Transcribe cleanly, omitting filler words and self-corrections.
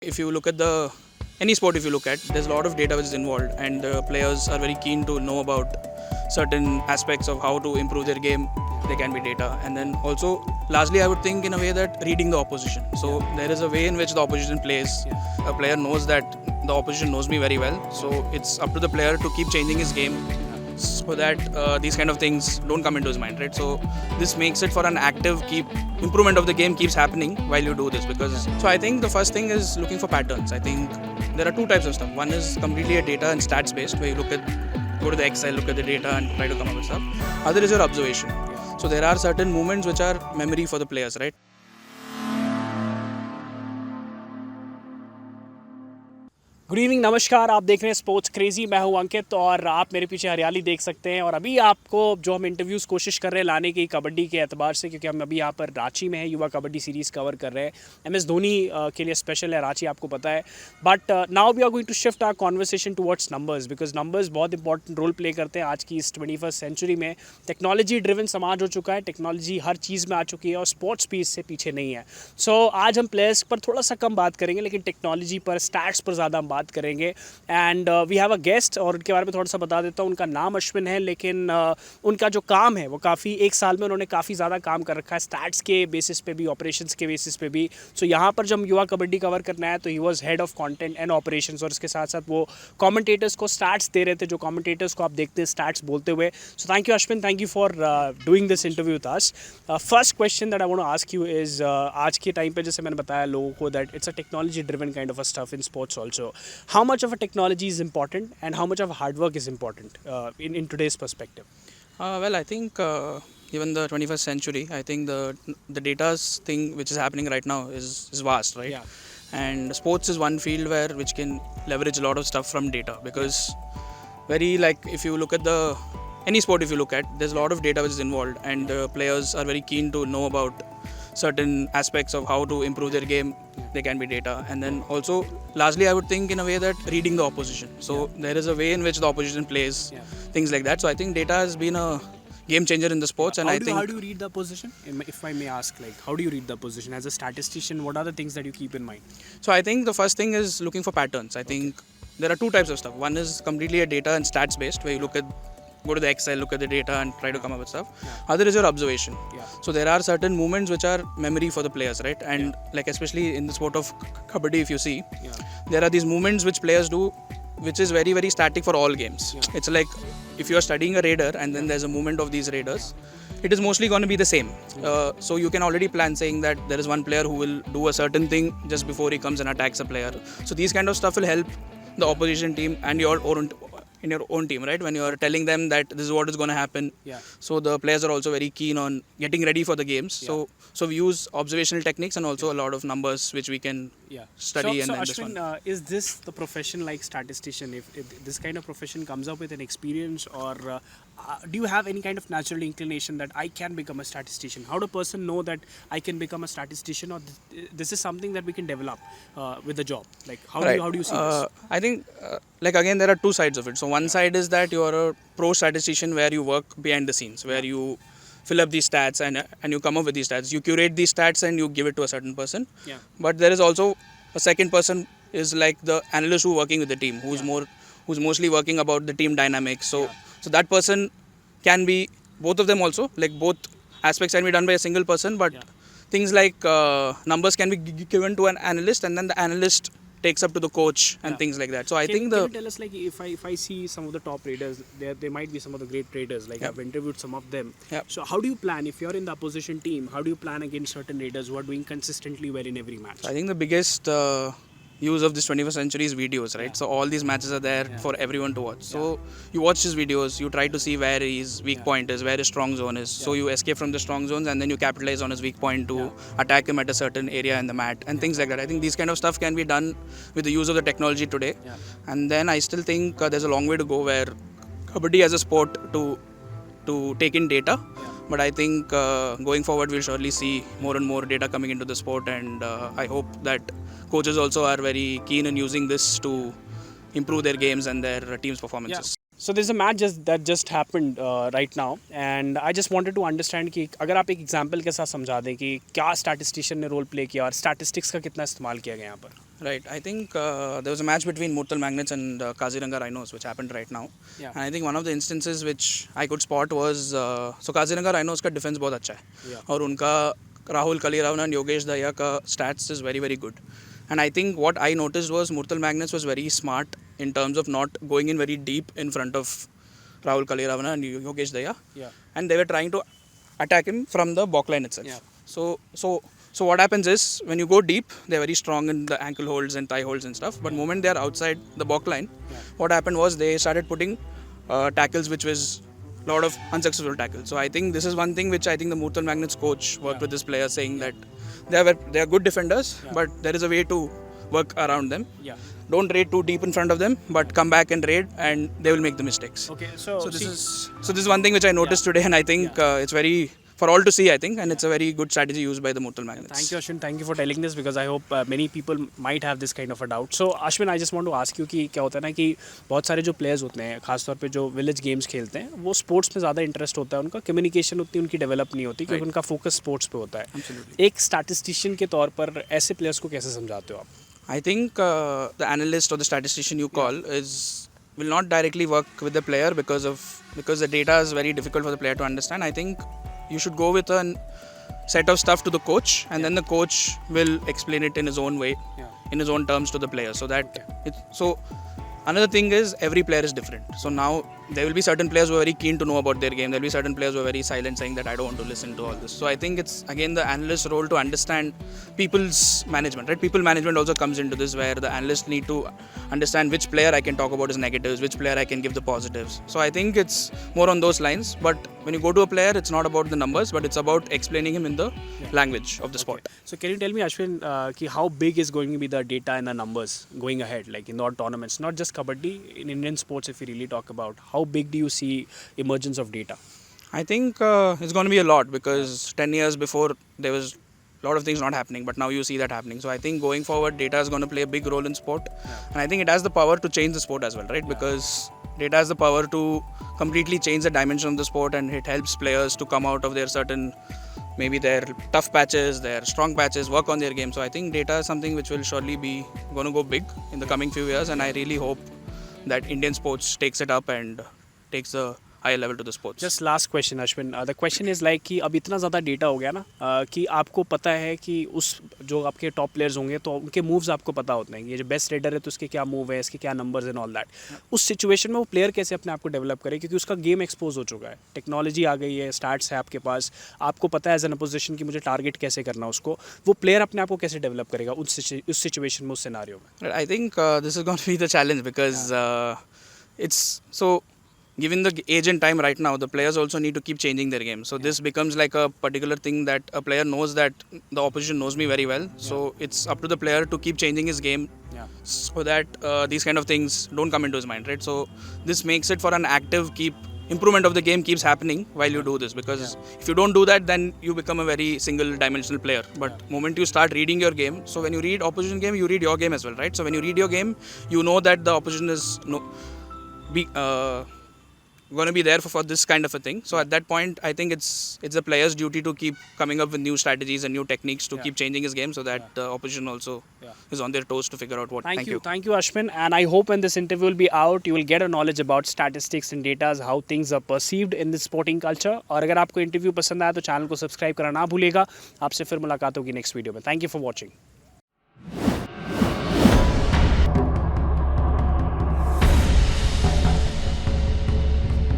If you look at any sport, if you look at, there's a lot of data which is involved, and the players are very keen to know about certain aspects of how to improve their game. There can be data, and then also lastly I would think in a way that reading the opposition. So there is a way in which the opposition plays. A player knows that the opposition knows me very well, so it's up to the player to keep changing his game so that these kind of things don't come into his mind, right? So this makes it for an active improvement of the game keeps happening while you do this. So I think the first thing is looking for patterns. I think there are two types of stuff. One is completely a data and stats based, where you go to the Excel, look at the data and try to come up with stuff. Other is your observation. So there are certain movements which are memory for the players, right? Good evening, नमस्कार। आप देख रहे हैं sports crazy. मैं हूं अंकित और आप मेरे पीछे हरियाली देख सकते हैं। और अभी आपको जो हम इंटरव्यूज़ कोशिश कर रहे हैं लाने की कबड्डी के एतबार से, क्योंकि हम अभी यहाँ पर रांची में हैं, युवा कबड्डी सीरीज़ कवर कर रहे हैं। MS धोनी के लिए स्पेशल है रांची, आपको पता है। But now we are going to shift our conversation towards numbers, because numbers बहुत इंपॉर्टेंट रोल प्ले करते हैं आज की इस 21st सेंचुरी में। टेक्नोलॉजी ड्रिवन समाज हो चुका है, टेक्नोलॉजी हर चीज़ में आ चुकी है और स्पोर्ट्स भी इससे पीछे नहीं है। सो आज हम प्लेयर्स पर थोड़ा सा कम बात करेंगे, लेकिन टेक्नोलॉजी पर, स्टैट्स पर ज़्यादा हम बात करेंगे। And we have a guest, और उनके बारे में थोड़ा सा बता देता हूँ। उनका नाम अश्विन है, लेकिन उनका जो काम है वो काफ़ी, एक साल में उन्होंने काफ़ी ज़्यादा काम कर रखा है, स्टैट्स के बेसिस पे भी, ऑपरेशंस के बेसिस पे भी। सो यहाँ पर जब हम युवा कबड्डी कवर करना है तो he was head of content and operations, और इसके साथ साथ वो कमेंटेटर्स को स्टैट्स दे रहे थे, जो कमेंटेटर्स को आप देखते हैं स्टैट्स बोलते हुए। So thank you Ashwin, thank you for doing this interview with us. First question that I want to ask you is, आज के टाइम पे जैसे मैंने बताया लोगों को that it's a technology driven kind of a stuff in sports also. How much of a technology is important and how much of hard work is important in today's perspective? Well, I think even the 21st century, I think the data's thing which is happening right now is vast, right? Yeah. And sports is one field which can leverage a lot of stuff from data, because if you look at any sport, if you look at, there's a lot of data which is involved, and the players are very keen to know about certain aspects of how to improve their game. There can be data, and then also lastly I would think in a way that reading the opposition. So there is a way in which the opposition plays, things like that. So I think data has been a game changer in the sports. And how do you read the position, if I may ask? Like, how do you read the position as a statistician? What are the things that you keep in mind? So I think the first thing is looking for patterns. I think there are two types of stuff. One is completely a data and stats based, where you go to the Excel, look at the data and try to come up with stuff. Other is your observation. So there are certain movements which are memory for the players, right? And like especially in the sport of kabaddi, if you see, there are these movements which players do, which is very, very static for all games. It's like if you are studying a raider and then there's a movement of these raiders, it is mostly going to be the same. So you can already plan saying that there is one player who will do a certain thing just before he comes and attacks a player. So these kind of stuff will help the opposition team and your own team, right? When you are telling them that this is what is going to happen. So the players are also very keen on getting ready for the games. So we use observational techniques and also a lot of numbers which we can study. So then Ashwin, is this the profession like statistician? If this kind of profession comes up with an experience, or do you have any kind of natural inclination that I can become a statistician? How do a person know that I can become a statistician, or this is something that we can develop with the job? Like how do you see this? I think again there are two sides of it. So one side is that you are a pro statistician, where you work behind the scenes, where you fill up these stats and you come up with these stats. You curate these stats and you give it to a certain person. But there is also a second person, is like the analyst who working with the team, who's mostly working about the team dynamics. So that person can be both of them also. Like both aspects can be done by a single person, but things like numbers can be given to an analyst, and then the analyst takes up to the coach and things like that. So can you tell us, like, if I see some of the top raiders, there might be some of the great raiders, like I've interviewed some of them. So how do you plan, if you're in the opposition team, how do you plan against certain raiders who are doing consistently well in every match? So I think the biggest use of this 21st century is videos, right? So all these matches are there for everyone to watch. So you watch his videos, you try to see where his weak point is, where his strong zone is. So you escape from the strong zones and then you capitalize on his weak point to attack him at a certain area in the mat and things like that. I think these kind of stuff can be done with the use of the technology today. And then I still think there's a long way to go where kabaddi as a sport to take in data. But I think going forward we'll surely see more and more data coming into the sport, and I hope that coaches also are very keen in using this to improve their games and their team's performances. So there's a match that just happened right now, and I just wanted to understand कि अगर आप एक example के साथ समझा दें कि क्या statistician ने role play किया और statistics का कितना इस्तेमाल किया गया यहाँ पर. Right. I think there was a match between Murtal Magnets and Kaziranga Rhinos, which happened right now. Yeah. And I think one of the instances which I could spot was so Kaziranga Rhinos का defense बहुत अच्छा है और उनका Rahul कलीरावन and Yogesh Dahiya का stats is very very good. And I think what I noticed was Murtal Magnets was very smart in terms of not going in very deep in front of Rahul Kaliravana and Yogesh Daya. Yeah. And they were trying to attack him from the balk line itself. Yeah. So what happens is when you go deep, they're very strong in the ankle holds and thigh holds and stuff. But moment they're outside the balk line, what happened was they started putting tackles, which was a lot of unsuccessful tackles. So I think this is one thing which I think the Murtal Magnets coach worked with this player, saying that they are good defenders, but there is a way to work around them. Yeah. Don't raid too deep in front of them, but come back and raid, and they will make the mistakes. Okay. So this is one thing which I noticed today, and I think it's very for all to see, I think, and it's a very good strategy used by the Murtal Magnets. Thank you, Ashwin. Thank you for telling this because I hope many people might have this kind of a doubt. So, Ashwin, I just want to ask you कि क्या होता है ना कि बहुत सारे जो players होते हैं, खासतौर पे जो विलेज गेम्स खेलते हैं, वो स्पोर्ट्स में ज़्यादा इंटरेस्ट होता है उनका, कम्युनिकेशन उतनी उनकी डेवलप नहीं होती क्योंकि उनका फोकस स्पोर्ट्स पे होता है. एक स्टैटिस्टिशियन के तौर पर ऐसे प्लेयर्स को कैसे समझाते हो आप? I think the analyst or the statistician you call will not directly work with the player because the data is very difficult for the player to understand. I think you should go with a set of stuff to the coach, and then the coach will explain it in his own way, in his own terms to the player. So that another thing is every player is different. So now there will be certain players who are very keen to know about their game. There will be certain players who are very silent, saying that I don't want to listen to all this. So I think it's again the analyst's role to understand people's management, right? People management also comes into this, where the analysts need to understand which player I can talk about as negatives, which player I can give the positives. So I think it's more on those lines. But when you go to a player, it's not about the numbers, but it's about explaining him in the language of the sport. So can you tell me, Ashwin, how big is going to be the data and the numbers going ahead, like in all tournaments, not just Kabaddi, in Indian sports, if we really talk about, how big do you see emergence of data? I think it's going to be a lot, because 10 years before there was a lot of things not happening, but now you see that happening. So I think going forward, data is going to play a big role in sport, and I think it has the power to change the sport as well, right? Because data has the power to completely change the dimension of the sport, and it helps players to come out of their certain, maybe their tough patches, their strong patches, work on their game. So I think data is something which will surely be going to go big in the coming few years, and I really hope that Indian sports takes it up and takes a higher level to the sports. Just last question, Ashwin. The question is like कि अब इतना ज़्यादा data हो गया ना कि आपको पता है कि उस जो आपके टॉप प्लेयर्स होंगे तो उनके मूव्स आपको पता होते हैं. ये जो बेस्ट रेडर है तो उसके क्या मूव है, इसके क्या नंबर्स एंड ऑल दैट. उस सिचुएशन में वो प्लेयर कैसे अपने आप को डेवलप करे, क्योंकि उसका गेम एक्सपोज हो चुका है, टेक्नोलॉजी आ गई है, स्टार्ट्स है आपके पास, आपको पता है एज एन अपोजिशन कि मुझे टारगेट कैसे करना उसको. वो प्लेयर अपने आप को कैसे डेवलप करेगा उस सिचुएशन में, उस सिनारियो में? I think this is going to be the challenge, because it's so. Given the age and time right now, the players also need to keep changing their game. So this becomes like a particular thing that a player knows that the opposition knows me very well. So it's up to the player to keep changing his game so that these kind of things don't come into his mind, right? So this makes it for an active improvement of the game keeps happening while you do this, because if you don't do that, then you become a very single dimensional player. But moment you start reading your game, so when you read opposition game, you read your game as well, right? So when you read your game, you know that the opposition is going to be there for this kind of a thing. So at that point, I think it's the player's duty to keep coming up with new strategies and new techniques to keep changing his game, so that the opposition also is on their toes to figure out what. Thank you, Ashwin. And I hope when this interview will be out, you will get a knowledge about statistics and data, how things are perceived in this sporting culture. और अगर आपको interview पसंद आया तो channel को subscribe करना ना भूलिएगा. आपसे फिर मुलाकात होगी नेक्स्ट वीडियो में. Thank you for watching.